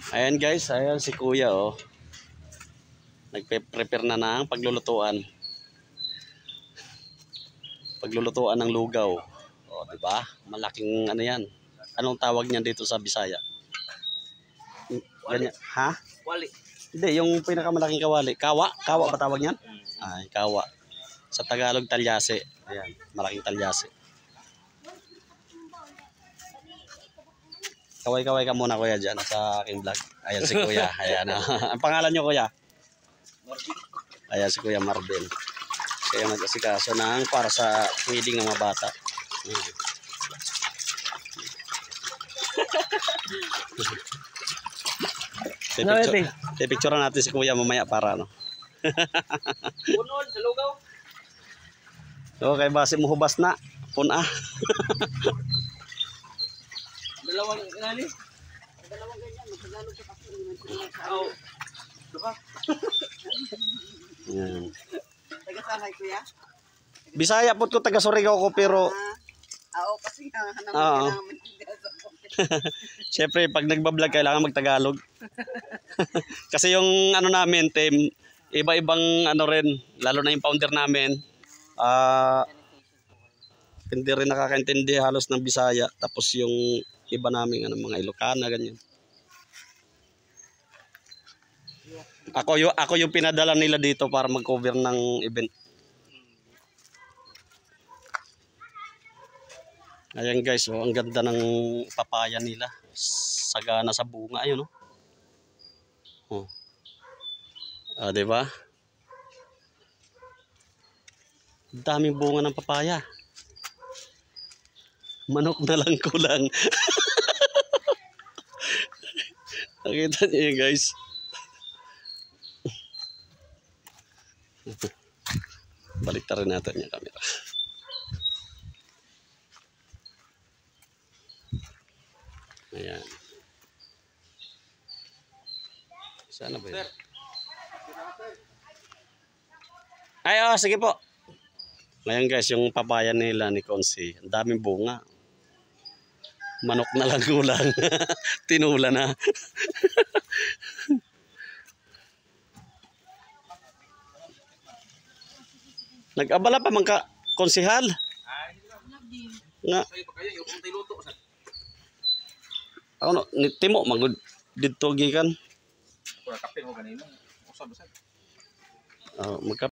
Ayan guys, ayan si Kuya oh. Nagpe-prepare na ng paglulutuan. Paglulutuan ng lugaw. Oh, di ba? Malaking ano 'yan. Anong tawag niyan dito sa Bisaya? Ganyan, ha? Wali. Hindi, yung pinakamalaking kawali. Kawa? Kawa ba tawag niyan? Ay, kawa. Sa Tagalog, talyase. Ayan, malaking talyase. Kaway-kaway ka muna kuya dyan sa aking vlog. Ayan si kuya. Ayan. Ang pangalan nyo kuya? Ayan si kuya Marvin. Kaya nag-asikaso ng para sa feeding ng mga bata. Pipicturean natin si kuya mamaya para ano. Punod sa lugaw. Okay, base mo hubas na. Puna. Dalawang nani? Dalawang ganyan, magtagalog sa kasi. Oh. Diba? Yan. Taga saan kuya? Bisaya po ko, taga Surigao ko pero Kasi nga naman Oo. naman. syempre pag nagbablog kailangan magtagalog. Kasi yung ano namin team, iba-ibang ano rin, lalo na yung founder namin. Hindi rin nakakaintindi halos ng Bisaya. Tapos yung iba namin ano, mga Ilocana ganyan. Ako yung pinadala nila dito para mag-cover ng event. Ayan guys, oh, ang ganda ng papaya nila. Sagana sa bunga, ayun oh. Oh. Di ba? Daming bunga ng papaya. Manok na lang kulang. Nakita niyo yun guys. Baliktarin natin yung camera. Ayan. Sana ba yun? Ay, oh, sige po. Ngayon guys, yung papaya nila ni Consi, ang daming bunga. Manok na lang kulang. Tinula na. Nag-abala pa man ka, konsihal. Nga. Ako no, timo magud dito gikan. Ako na kape mo ganino. Usab-usab. Oh, magka